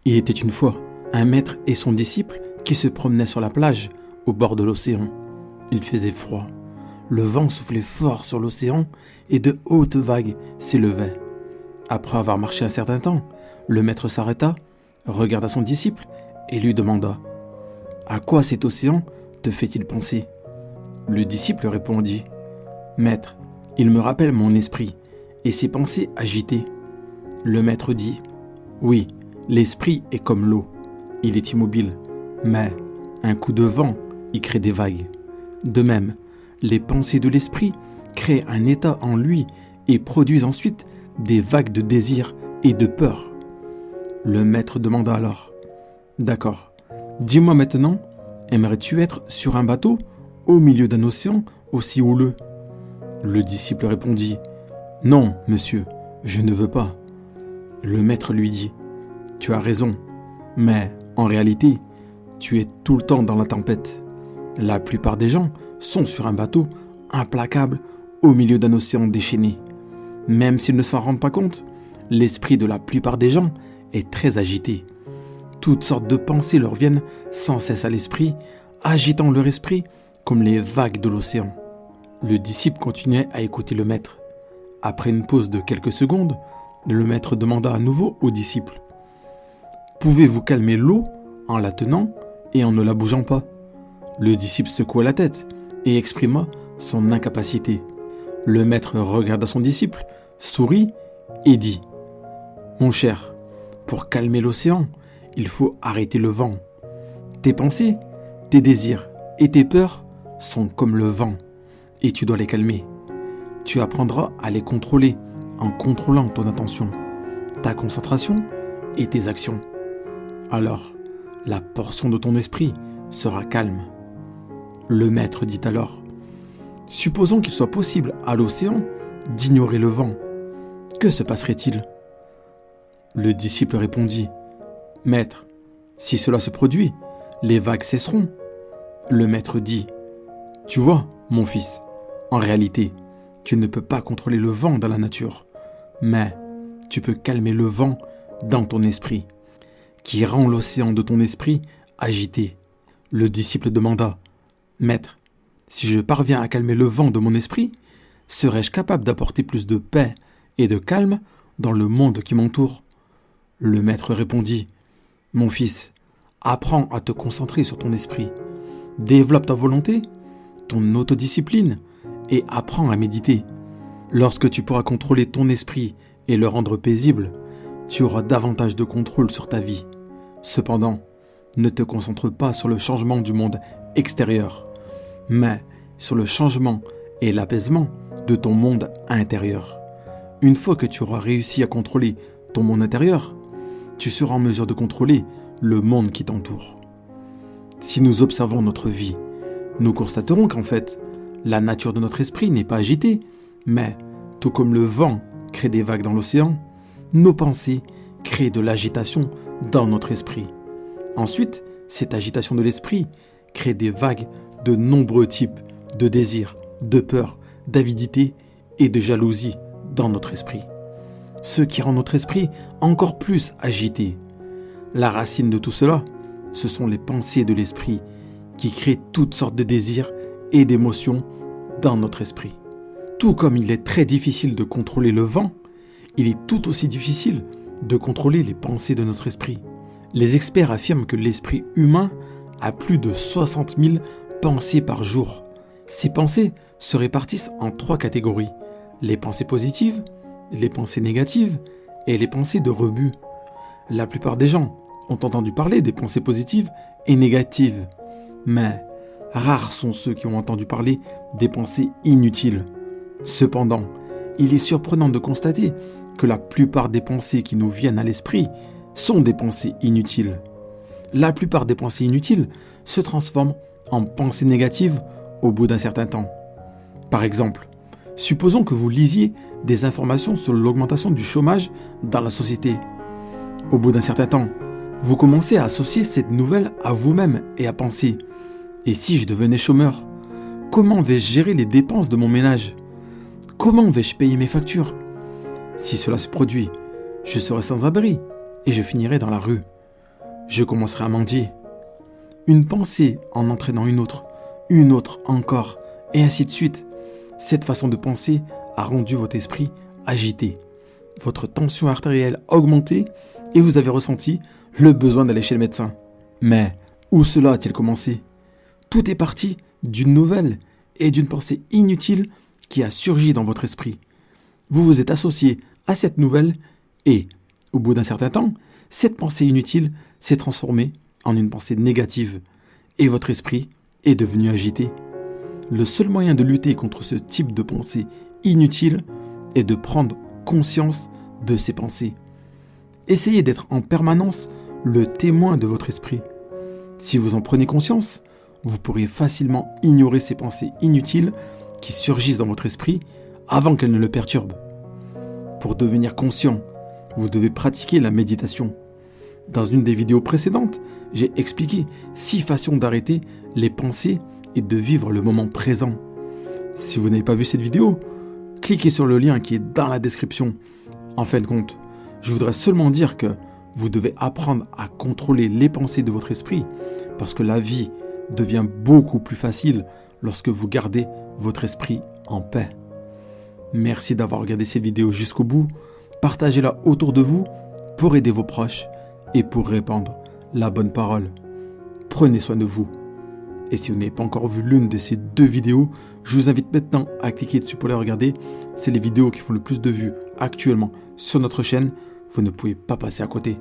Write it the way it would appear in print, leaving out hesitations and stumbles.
Il était une fois un maître et son disciple qui se promenaient sur la plage au bord de l'océan. Il faisait froid. Le vent soufflait fort sur l'océan et de hautes vagues s'élevaient. Après avoir marché un certain temps, le maître s'arrêta, regarda son disciple et lui demanda « À quoi cet océan te fait-il penser ?» Le disciple répondit « Maître, il me rappelle mon esprit et ses pensées agitées. » Le maître dit « Oui, l'esprit est comme l'eau. Il est immobile, mais un coup de vent y crée des vagues. De même, les pensées de l'esprit créent un état en lui et produisent ensuite des vagues de désir et de peur. » Le maître demanda alors « D'accord, dis-moi maintenant, aimerais-tu être sur un bateau au milieu d'un océan aussi houleux ?» Le disciple répondit « Non, monsieur, je ne veux pas. » Le maître lui dit « Tu as raison, mais en réalité, tu es tout le temps dans la tempête. La plupart des gens sont sur un bateau implacable au milieu d'un océan déchaîné. Même s'ils ne s'en rendent pas compte, l'esprit de la plupart des gens est très agité. Toutes sortes de pensées leur viennent sans cesse à l'esprit, agitant leur esprit comme les vagues de l'océan. » Le disciple continuait à écouter le maître. Après une pause de quelques secondes, le maître demanda à nouveau au disciple « Pouvez-vous calmer l'eau en la tenant et en ne la bougeant pas ?» Le disciple secoua la tête et exprima son incapacité. Le maître regarda son disciple, sourit et dit « Mon cher, pour calmer l'océan, il faut arrêter le vent. Tes pensées, tes désirs et tes peurs sont comme le vent et tu dois les calmer. Tu apprendras à les contrôler en contrôlant ton attention, ta concentration et tes actions. Alors, la portion de ton esprit sera calme. » Le maître dit alors « Supposons qu'il soit possible à l'océan d'ignorer le vent. Que se passerait-il » Le disciple répondit « Maître, si cela se produit, les vagues cesseront. » Le maître dit « Tu vois, mon fils, en réalité, tu ne peux pas contrôler le vent dans la nature, mais tu peux calmer le vent dans ton esprit, qui rend l'océan de ton esprit agité. » Le disciple demanda « Maître, si je parviens à calmer le vent de mon esprit, serais-je capable d'apporter plus de paix et de calme dans le monde qui m'entoure ?» Le maître répondit « Mon fils, apprends à te concentrer sur ton esprit. Développe ta volonté, ton autodiscipline et apprends à méditer. Lorsque tu pourras contrôler ton esprit et le rendre paisible, tu auras davantage de contrôle sur ta vie. Cependant, ne te concentre pas sur le changement du monde extérieur, mais sur le changement et l'apaisement de ton monde intérieur. Une fois que tu auras réussi à contrôler ton monde intérieur, tu seras en mesure de contrôler le monde qui t'entoure. Si nous observons notre vie, nous constaterons qu'en fait, la nature de notre esprit n'est pas agitée, mais tout comme le vent crée des vagues dans l'océan, nos pensées créent de l'agitation dans notre esprit. Ensuite, cette agitation de l'esprit crée des vagues de nombreux types de désirs, de peur, d'avidité et de jalousie dans notre esprit. Ce qui rend notre esprit encore plus agité. La racine de tout cela, ce sont les pensées de l'esprit qui créent toutes sortes de désirs et d'émotions dans notre esprit. Tout comme il est très difficile de contrôler le vent, il est tout aussi difficile de contrôler les pensées de notre esprit. Les experts affirment que l'esprit humain a plus de 60 000 pensées par jour. Ces pensées se répartissent en 3 catégories: les pensées positives, les pensées négatives et les pensées de rebut. La plupart des gens ont entendu parler des pensées positives et négatives, mais rares sont ceux qui ont entendu parler des pensées inutiles. Cependant, il est surprenant de constater que la plupart des pensées qui nous viennent à l'esprit sont des pensées inutiles. La plupart des pensées inutiles se transforment en pensées négatives au bout d'un certain temps. Par exemple, supposons que vous lisiez des informations sur l'augmentation du chômage dans la société. Au bout d'un certain temps, vous commencez à associer cette nouvelle à vous-même et à penser « Et si je devenais chômeur ? Comment vais-je gérer les dépenses de mon ménage ? Comment vais-je payer mes factures ? Si cela se produit, je serai sans abri et je finirai dans la rue. je commencerai à mendier. Une pensée en entraînant une autre encore, et ainsi de suite. Cette façon de penser a rendu votre esprit agité, votre tension artérielle augmentée et vous avez ressenti le besoin d'aller chez le médecin. Mais où cela a-t-il commencé? Tout est parti d'une nouvelle et d'une pensée inutile qui a surgi dans votre esprit. Vous vous êtes associé à cette nouvelle et, au bout d'un certain temps, cette pensée inutile s'est transformée en une pensée négative et votre esprit est devenu agité. Le seul moyen de lutter contre ce type de pensée inutile est de prendre conscience de ces pensées. Essayez d'être en permanence le témoin de votre esprit. Si vous en prenez conscience, vous pourrez facilement ignorer ces pensées inutiles qui surgissent dans votre esprit avant qu'elles ne le perturbent. Pour devenir conscient, vous devez pratiquer la méditation. Dans une des vidéos précédentes, j'ai expliqué 6 façons d'arrêter les pensées et de vivre le moment présent. Si vous n'avez pas vu cette vidéo, cliquez sur le lien qui est dans la description. En fin de compte, je voudrais seulement dire que vous devez apprendre à contrôler les pensées de votre esprit parce que la vie devient beaucoup plus facile lorsque vous gardez votre esprit en paix. Merci d'avoir regardé cette vidéo jusqu'au bout. Partagez-la autour de vous pour aider vos proches et pour répandre la bonne parole. Prenez soin de vous. Et si vous n'avez pas encore vu l'une de ces 2 vidéos, je vous invite maintenant à cliquer dessus pour les regarder. C'est les vidéos qui font le plus de vues actuellement sur notre chaîne. Vous ne pouvez pas passer à côté.